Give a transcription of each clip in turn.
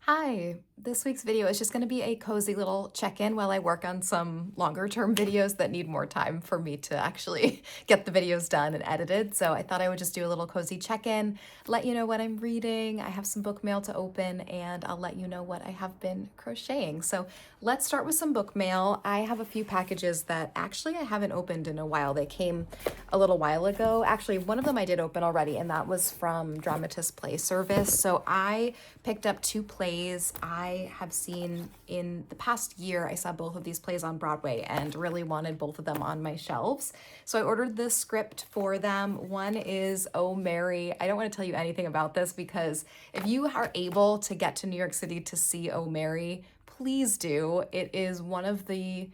Hi, this week's video is just going to be a cozy little check-in while I work on some longer term videos that need more time for me to actually get the videos done and edited. So I thought I would just do a little cozy check-in, let you know what I'm reading. I have some book mail to open and I'll let you know what I have been crocheting. So let's start with some book mail. I have a few packages that actually I haven't opened in a while. They came a little while ago. Actually, one of them I did open already, and that was from Dramatist Play Service. So I picked up two plays I have seen in the past year. I saw both of these plays on Broadway and really wanted both of them on my shelves. So I ordered the script for them. One is Oh Mary. I don't want to tell you anything about this because if you are able to get to New York City to see Oh Mary, please do. It is one of the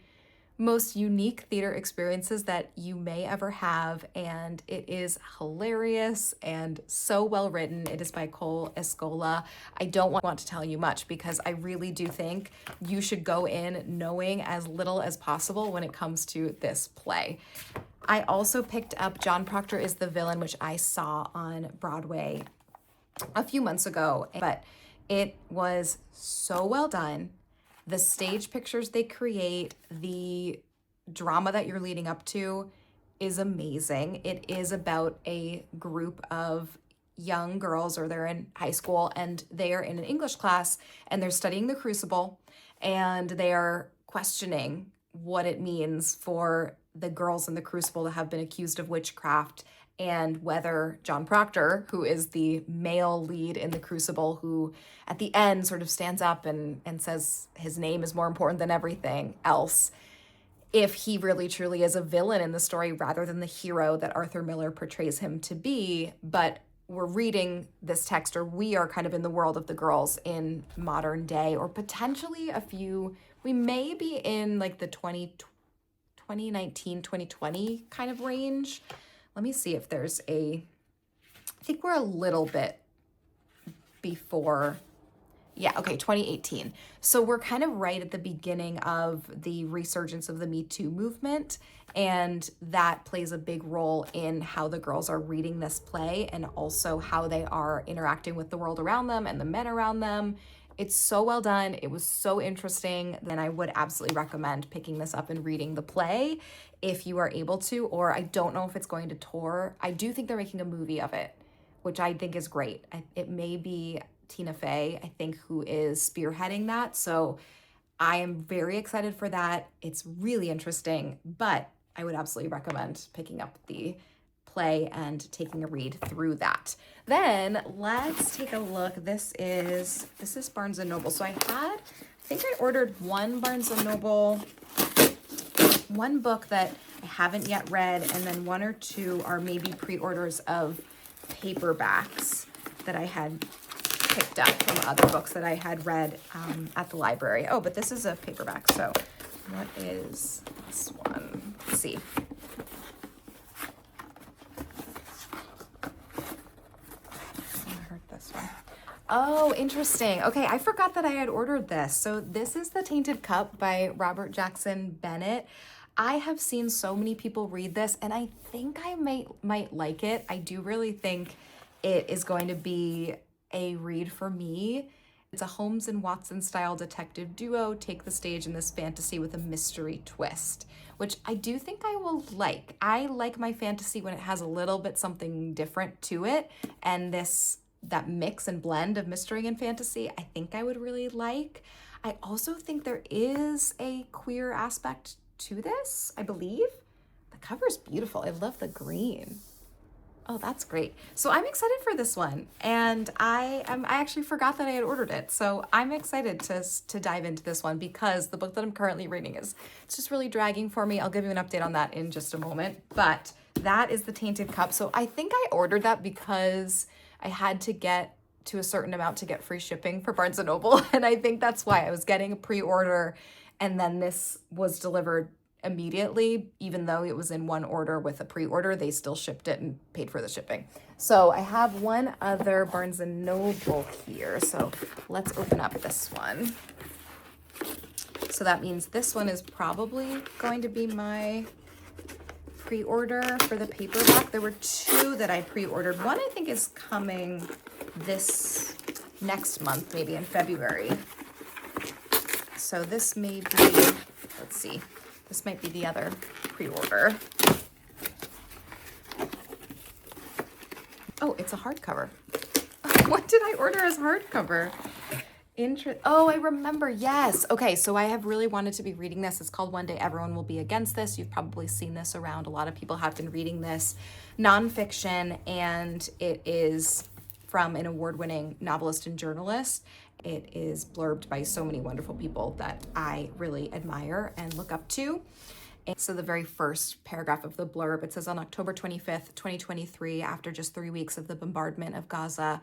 most unique theater experiences that you may ever have, and it is hilarious and so well written. It is by Cole Escola. I don't want to tell you much because I really do think you should go in knowing as little as possible when it comes to this play. I also picked up John Proctor is the Villain, which I saw on Broadway a few months ago, but it was so well done. The stage pictures they create, the drama that you're leading up to is amazing. It is about a group of young girls, or they're in high school, and they are in an English class, and they're studying the Crucible, and they are questioning what it means for the girls in the Crucible to have been accused of witchcraft, and whether John Proctor, who is the male lead in the Crucible, who at the end sort of stands up and says his name is more important than everything else, if he really truly is a villain in the story rather than the hero that Arthur Miller portrays him to be. But we're reading this text, or we are kind of in the world of the girls in modern day, or potentially we may be in like the 2019, 2020 kind of range. Let me see if there's I think we're a little bit before, yeah, okay, 2018. So we're kind of right at the beginning of the resurgence of the Me Too movement, and that plays a big role in how the girls are reading this play and also how they are interacting with the world around them and the men around them. It's so well done. It was so interesting. Then I would absolutely recommend picking this up and reading the play if you are able to, or I don't know if it's going to tour. I do think they're making a movie of it, which I think is great. It may be Tina Fey, I think, who is spearheading that. So I am very excited for that. It's really interesting, but I would absolutely recommend picking up the play and taking a read through that. Then let's take a look. This is Barnes & Noble. So I think I ordered one Barnes & Noble, one book that I haven't yet read, and then one or two are maybe pre-orders of paperbacks that I had picked up from other books that I had read at the library. Oh, but this is a paperback. So what is this one? Let's see. Oh, interesting. Okay, I forgot that I had ordered this. So this is The Tainted Cup by Robert Jackson Bennett. I have seen so many people read this, and I think I might like it. I do really think it is going to be a read for me. It's a Holmes and Watson style detective duo take the stage in this fantasy with a mystery twist, which I do think I will like. I like my fantasy when it has a little bit something different to it, and that mix and blend of mystery and fantasy, I think I would really like. I also think there is a queer aspect to this, I believe. The cover is beautiful. I love the green. Oh, that's great. So I'm excited for this one, and I actually forgot that I had ordered it. So I'm excited to dive into this one because the book that I'm currently reading it's just really dragging for me. I'll give you an update on that in just a moment, but that is The Tainted Cup. So I think I ordered that because I had to get to a certain amount to get free shipping for Barnes & Noble. And I think that's why I was getting a pre-order, and then this was delivered immediately. Even though it was in one order with a pre-order, they still shipped it and paid for the shipping. So I have one other Barnes & Noble here. So let's open up this one. So that means this one is probably going to be my pre-order for the paperback. There were two that I pre-ordered. One I think is coming this next month, maybe in February. So this may be, let's see, this might be the other pre-order. Oh, it's a hardcover. What did I order as hardcover? Oh, I remember. Yes. Okay. So I have really wanted to be reading this. It's called One Day Everyone Will Be Against This. You've probably seen this around. A lot of people have been reading this nonfiction, and it is from an award-winning novelist and journalist. It is blurbed by so many wonderful people that I really admire and look up to. And so the very first paragraph of the blurb, it says, on October 25th, 2023, after just 3 weeks of the bombardment of Gaza,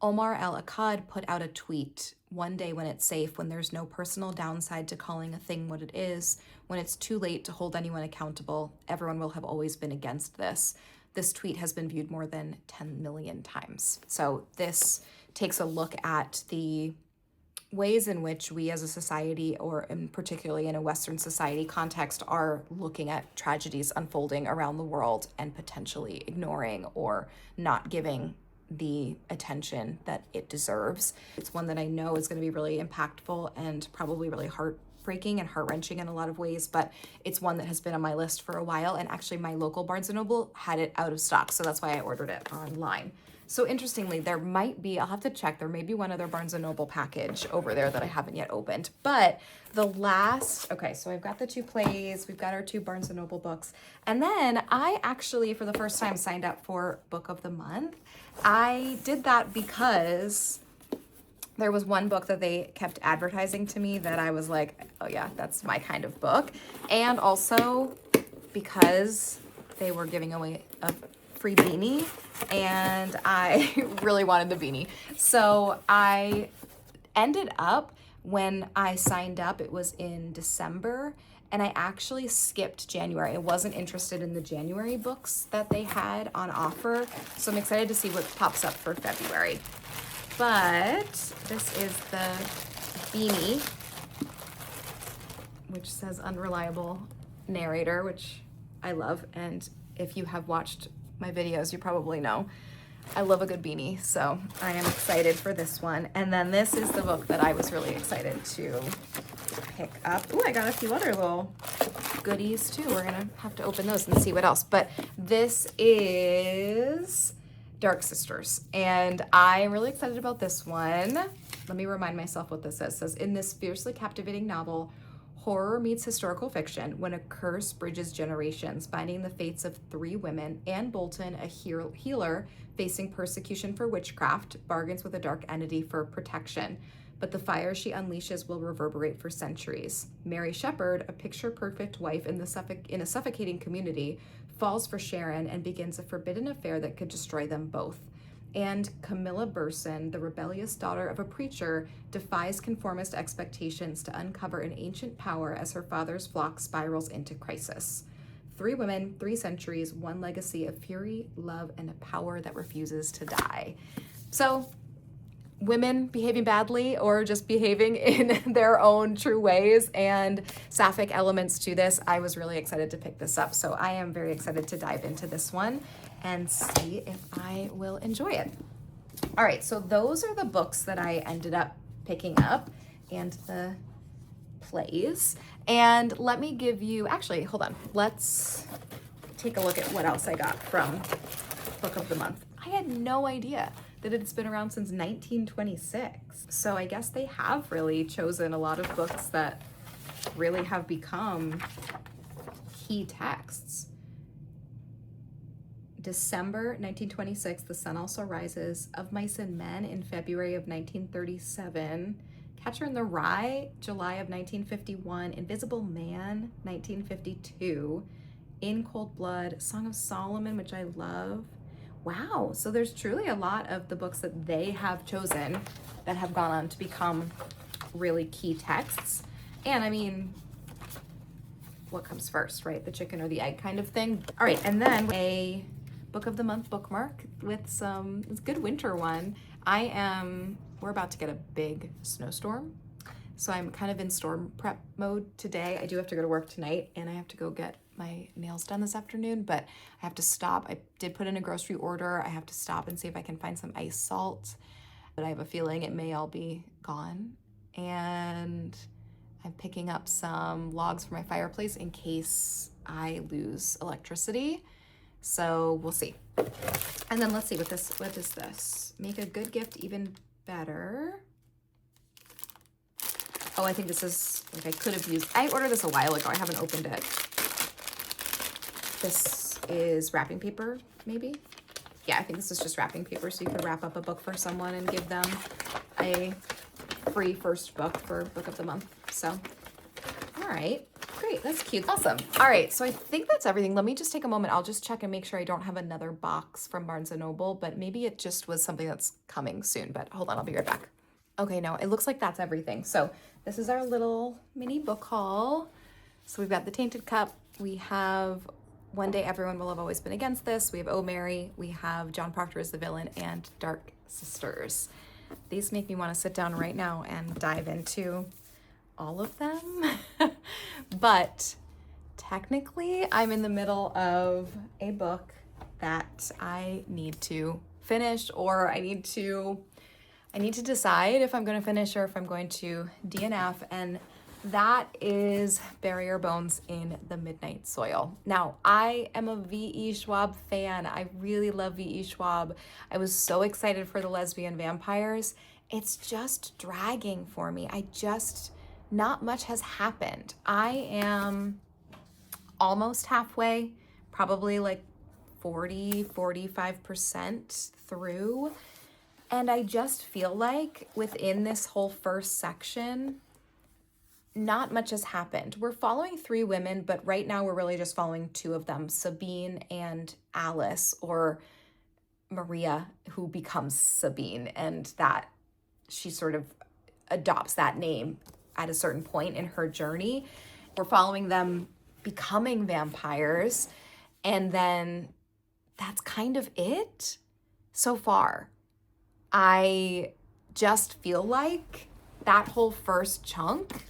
Omar El-Akkad put out a tweet, one day when it's safe, when there's no personal downside to calling a thing what it is, when it's too late to hold anyone accountable, everyone will have always been against this. This tweet has been viewed more than 10 million times. So this takes a look at the ways in which we as a society, or particularly in a Western society context, are looking at tragedies unfolding around the world and potentially ignoring or not giving the attention that it deserves. It's one that I know is going to be really impactful and probably really heartbreaking and heart-wrenching in a lot of ways, but it's one that has been on my list for a while, and actually my local Barnes & Noble had it out of stock, so that's why I ordered it online. So interestingly, there might be, I'll have to check, there may be one other Barnes & Noble package over there that I haven't yet opened, but the last, okay, so I've got the 2 plays, we've got our 2 Barnes & Noble books, and then I actually, for the first time, signed up for Book of the Month. I did that because there was one book that they kept advertising to me that I was like, oh yeah, that's my kind of book. And also because they were giving away a free beanie and I really wanted the beanie. So I ended up, when I signed up, it was in December, and I actually skipped January. I wasn't interested in the January books that they had on offer, so I'm excited to see what pops up for February. But this is the beanie, which says unreliable narrator, which I love, and if you have watched my videos, you probably know I love a good beanie, so I am excited for this one. And then this is the book that I was really excited to pick up. Oh, I got a few other little goodies too. We're gonna have to open those and see what else. But this is Dark Sisters, and I am really excited about this one. Let me remind myself what this says. It says, in this fiercely captivating novel, horror meets historical fiction when a curse bridges generations, binding the fates of 3 women. Anne Bolton, a healer facing persecution for witchcraft, bargains with a dark entity for protection, but the fire she unleashes will reverberate for centuries. Mary Shepherd, a picture-perfect wife in a suffocating community, falls for Sharon and begins a forbidden affair that could destroy them both. And Camilla Burson, the rebellious daughter of a preacher, defies conformist expectations to uncover an ancient power as her father's flock spirals into crisis. 3 women, 3 centuries, 1 legacy of fury, love, and a power that refuses to die. So, women behaving badly or just behaving in their own true ways, and sapphic elements to this. I was really excited to pick this up, so I am very excited to dive into this one and see if I will enjoy it. All right, so those are the books that I ended up picking up and the plays. And let me give you, actually, hold on. Let's take a look at what else I got from Book of the Month. I had no idea that it's been around since 1926. So I guess they have really chosen a lot of books that really have become key texts. December 1926, The Sun Also Rises, Of Mice and Men in February of 1937, Catcher in the Rye, July of 1951, Invisible Man, 1952, In Cold Blood, Song of Solomon, which I love. Wow, so there's truly a lot of the books that they have chosen that have gone on to become really key texts. And I mean, what comes first, right? The chicken or the egg kind of thing. All right, and then a Book of the Month bookmark with it's a good winter one. We're about to get a big snowstorm, so I'm kind of in storm prep mode today. I do have to go to work tonight, and I have to go get my nails done this afternoon, but I have to stop. I did put in a grocery order. I have to stop and see if I can find some ice salt. but I have a feeling it may all be gone. And I'm picking up some logs for my fireplace in case I lose electricity. So we'll see. And then let's see what is this? Make a good gift even better. Oh, I think this is, like, I could have used, I ordered this a while ago. I haven't opened it. This is wrapping paper, maybe? Yeah, I think this is just wrapping paper, so you could wrap up a book for someone and give them a free first book for Book of the Month. So, all right, great, that's cute, awesome. All right, so I think that's everything. Let me just take a moment. I'll just check and make sure I don't have another box from Barnes & Noble, but maybe it just was something that's coming soon, but hold on, I'll be right back. Okay, no, it looks like that's everything. So this is our little mini book haul. So we've got The Tainted Cup. We have One Day Everyone Will Have Always Been Against This. We have Oh Mary. We have John Proctor as the Villain and Dark Sisters. These make me want to sit down right now and dive into all of them. But technically, I'm in the middle of a book that I need to finish, or I need to decide if I'm going to finish or if I'm going to DNF, and that is Bury Your Bones in the Midnight Soil. Now, I am a V.E. Schwab fan. I really love V.E. Schwab. I was so excited for the lesbian vampires. It's just dragging for me. Not much has happened. I am almost halfway, probably like 45% through. And I just feel like within this whole first section, not much has happened. We're following 3 women, but right now we're really just following 2 of them, Sabine and Alice, or Maria, who becomes Sabine, and that she sort of adopts that name at a certain point in her journey. We're following them becoming vampires, and then that's kind of it so far. I just feel like that whole first chunk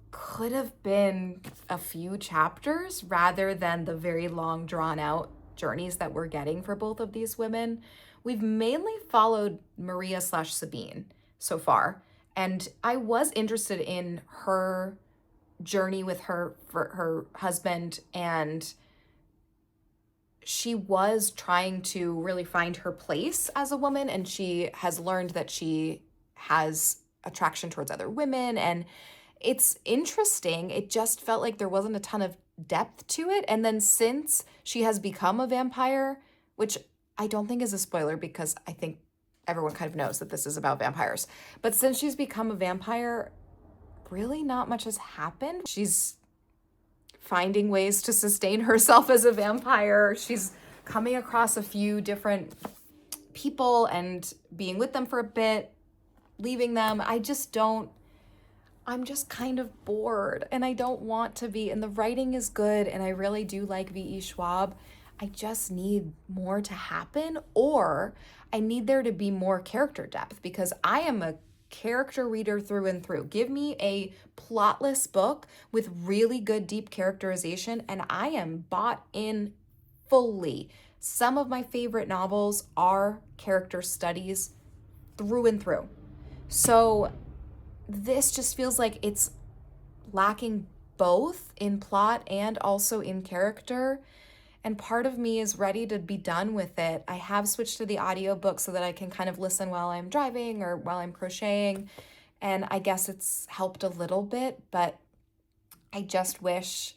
could have been a few chapters rather than the very long drawn out journeys that we're getting for both of these women. We've mainly followed Maria/Sabine so far, and I was interested in her journey with her husband, and she was trying to really find her place as a woman, and she has learned that she has attraction towards other women, and it's interesting. It just felt like there wasn't a ton of depth to it. And then since she has become a vampire, which I don't think is a spoiler because I think everyone kind of knows that this is about vampires, but since she's become a vampire, really not much has happened. She's finding ways to sustain herself as a vampire. She's coming across a few different people and being with them for a bit, leaving them. I'm just kind of bored, and I don't want to be, and the writing is good, and I really do like V.E. Schwab. I just need more to happen, or I need there to be more character depth, because I am a character reader through and through. Give me a plotless book with really good deep characterization and I am bought in fully. Some of my favorite novels are character studies through and through. So this just feels like it's lacking both in plot and also in character. And part of me is ready to be done with it. I have switched to the audiobook so that I can kind of listen while I'm driving or while I'm crocheting. And I guess it's helped a little bit, but I just wish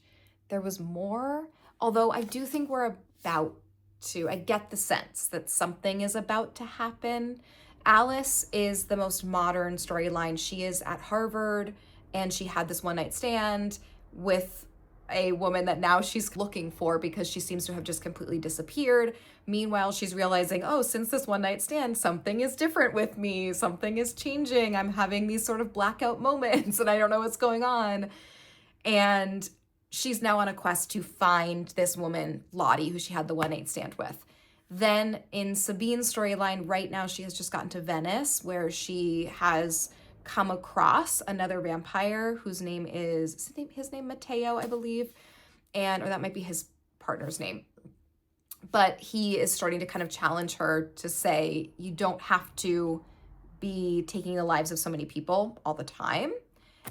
there was more. Although I do think we're about to, I get the sense that something is about to happen. Alice is the most modern storyline. She is at Harvard and she had this one night stand with a woman that now she's looking for because she seems to have just completely disappeared. Meanwhile, she's realizing, oh, since this one night stand, something is different with me. Something is changing. I'm having these sort of blackout moments and I don't know what's going on. And she's now on a quest to find this woman, Lottie, who she had the one night stand with. Then in Sabine's storyline, right now she has just gotten to Venice, where she has come across another vampire whose name is his name Matteo, I believe, or that might be his partner's name. but he is starting to kind of challenge her to say, you don't have to be taking the lives of so many people all the time.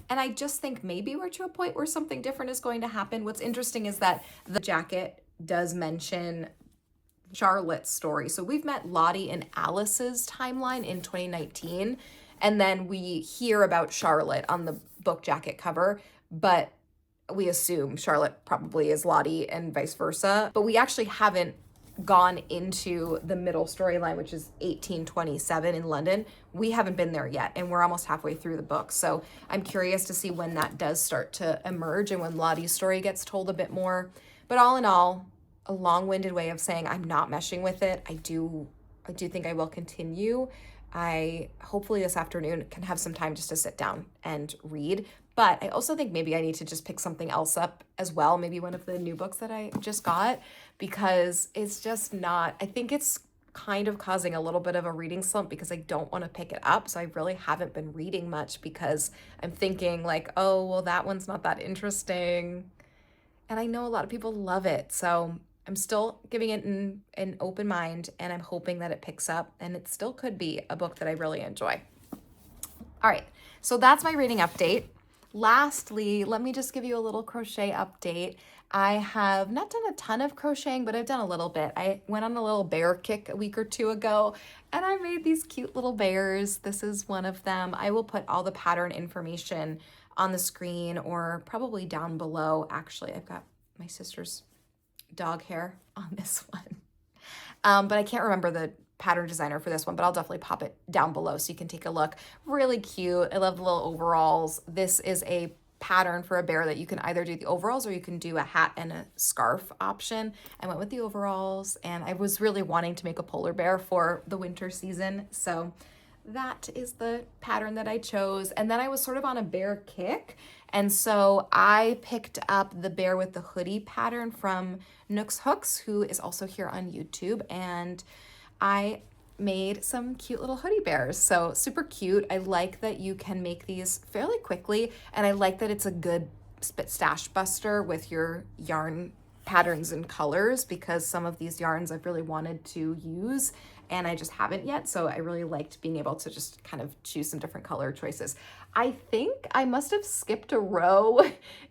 And I just think maybe we're to a point where something different is going to happen. What's interesting is that the jacket does mention Charlotte's story. So we've met Lottie and Alice's timeline in 2019, and then we hear about Charlotte on the book jacket cover, but we assume Charlotte probably is Lottie and vice versa. But we actually haven't gone into the middle storyline, which is 1827 in London. We haven't been there yet, and we're almost halfway through the book. So I'm curious to see when that does start to emerge and when Lottie's story gets told a bit more. But all in all, a long-winded way of saying I'm not meshing with it. I do think I will continue. I hopefully this afternoon can have some time just to sit down and read. But I also think maybe I need to just pick something else up as well. Maybe one of the new books that I just got, because it's just not, I think it's kind of causing a little bit of a reading slump because I don't want to pick it up. So I really haven't been reading much because I'm thinking like, oh, well, that one's not that interesting. And I know a lot of people love it. So I'm still giving it an open mind, and I'm hoping that it picks up, and it still could be a book that I really enjoy. All right, so that's my reading update. Lastly, let me just give you a little crochet update. I have not done a ton of crocheting, but I've done a little bit. I went on a little bear kick a week or two ago, and I made these cute little bears. This is one of them. I will put all the pattern information on the screen or probably down below. Actually, I've got my sister's dog hair on this one. But I can't remember the pattern designer for this one, but I'll definitely pop it down below so you can take a look. Really cute. I love the little overalls. This is a pattern for a bear that you can either do the overalls or you can do a hat and a scarf option. I went with the overalls, and I was really wanting to make a polar bear for the winter season. So that is the pattern that I chose. And then I was sort of on a bear kick. And so I picked up the bear with the hoodie pattern from Nooks Hooks, who is also here on YouTube. And I made some cute little hoodie bears. So super cute. I like that you can make these fairly quickly. And I like that it's a good stash buster with your yarn patterns and colors, because some of these yarns I've really wanted to use and I just haven't yet. So I really liked being able to just kind of choose some different color choices. I think I must have skipped a row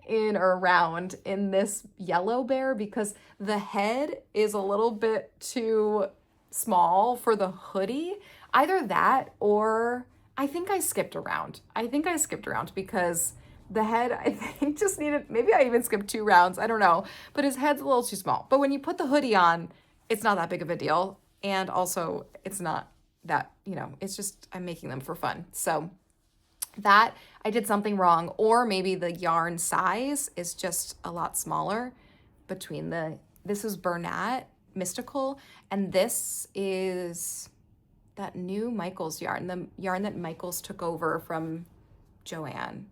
in or around in this yellow bear because the head is a little bit too small for the hoodie. Either that or I think I skipped around. Because the head, I think, just needed, maybe I even skipped 2 rounds. I don't know. But his head's a little too small. But when you put the hoodie on, it's not that big of a deal. And also, it's not that, it's just, I'm making them for fun. So that I did something wrong. Or maybe the yarn size is just a lot smaller between this is Bernat Mystical. And this is that new Michaels yarn, the yarn that Michaels took over from Joanne.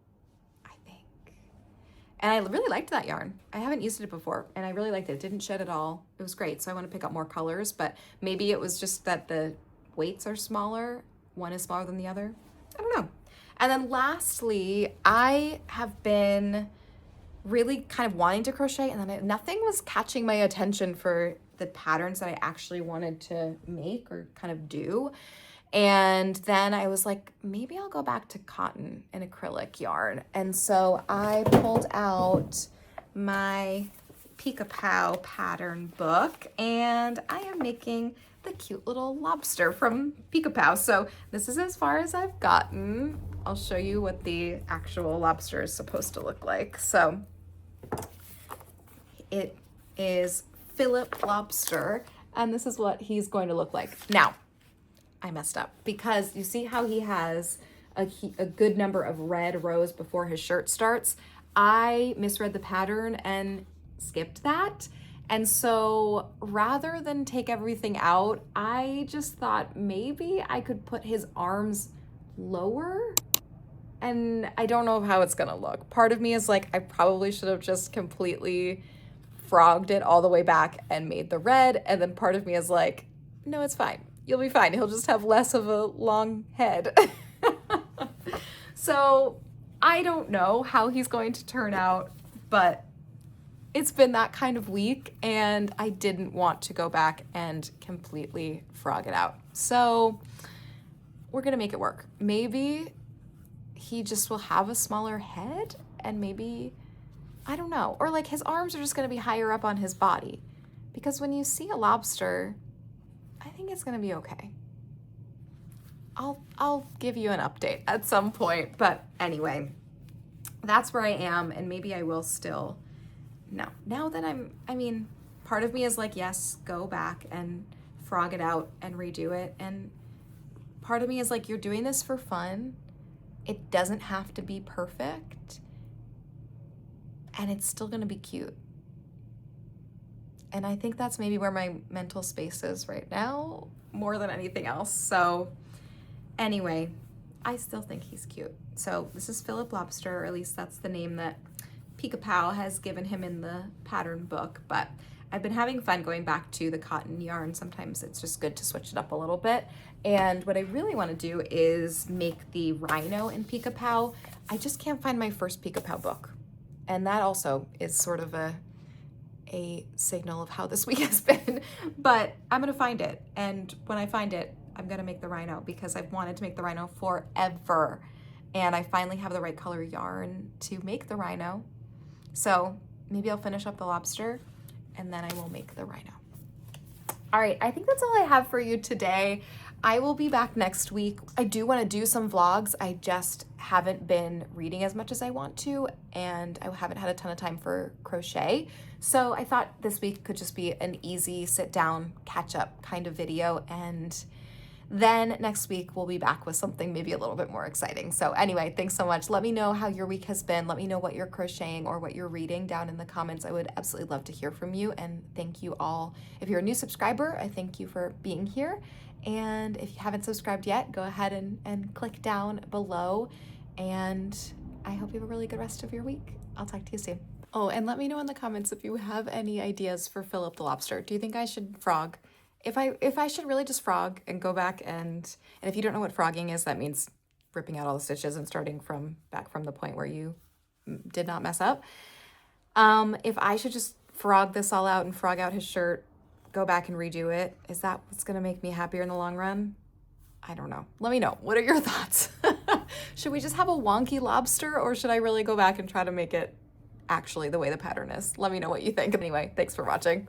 And I really liked that yarn. I haven't used it before, and I really liked it. It didn't shed at all. It was great. So I want to pick up more colors, but maybe it was just that the weights are smaller. One is smaller than the other. I don't know. And then lastly, I have been really kind of wanting to crochet, and then nothing was catching my attention for the patterns that I actually wanted to make or kind of do. And then I was like, maybe I'll go back to cotton and acrylic yarn. And so I pulled out my Pika-Pow pattern book, and I am making the cute little lobster from Pika-Pow. So this is as far as I've gotten. I'll show you what the actual lobster is supposed to look like. So it is Philip Lobster, and this is what he's going to look like. Now, I messed up because you see how he has a good number of red rows before his shirt starts. I misread the pattern and skipped that. And so rather than take everything out, I just thought maybe I could put his arms lower. And I don't know how it's gonna look. Part of me is like, I probably should have just completely frogged it all the way back and made the red. And then part of me is like, no, it's fine. You'll be fine. He'll just have less of a long head. So I don't know how he's going to turn out, but it's been that kind of week and I didn't want to go back and completely frog it out. So we're gonna make it work. Maybe he just will have a smaller head and maybe, I don't know, or like his arms are just gonna be higher up on his body. Because when you see a lobster, I think it's gonna be okay. I'll give you an update at some point, but anyway, that's where I am, and maybe I will still, no. Now that I mean, part of me is like, yes, go back and frog it out and redo it, and part of me is like, you're doing this for fun. It doesn't have to be perfect, and it's still gonna be cute. And I think that's maybe where my mental space is right now, more than anything else. So anyway, I still think he's cute. So this is Philip Lobster, or at least that's the name that Pika-Pow has given him in the pattern book. But I've been having fun going back to the cotton yarn. Sometimes it's just good to switch it up a little bit. And what I really want to do is make the rhino in Pika-Pow. I just can't find my first Pika-Pow book. And that also is sort of a signal of how this week has been. But I'm going to find it. And when I find it, I'm gonna make the rhino because I've wanted to make the rhino forever. And I finally have the right color yarn to make the rhino. So maybe I'll finish up the lobster and then I will make the rhino. All right, I think that's all I have for you today. I will be back next week. I do wanna do some vlogs. I just haven't been reading as much as I want to, and I haven't had a ton of time for crochet. So I thought this week could just be an easy sit down, catch up kind of video, and then next week we'll be back with something maybe a little bit more exciting. So anyway, thanks so much. Let me know how your week has been. Let me know what you're crocheting or what you're reading down in the comments. I would absolutely love to hear from you, and thank you all. If you're a new subscriber, I thank you for being here. And if you haven't subscribed yet, go ahead and click down below. And I hope you have a really good rest of your week. I'll talk to you soon. Oh, and let me know in the comments if you have any ideas for Philip the Lobster. Do you think I should frog? If I should really just frog and go back and if you don't know what frogging is, that means ripping out all the stitches and starting back from the point where you did not mess up. If I should just frog this all out and frog out his shirt, go back and redo it, is that what's gonna make me happier in the long run? I don't know. Let me know. What are your thoughts? Should we just have a wonky lobster, or should I really go back and try to make it actually the way the pattern is? Let me know what you think. Anyway, thanks for watching.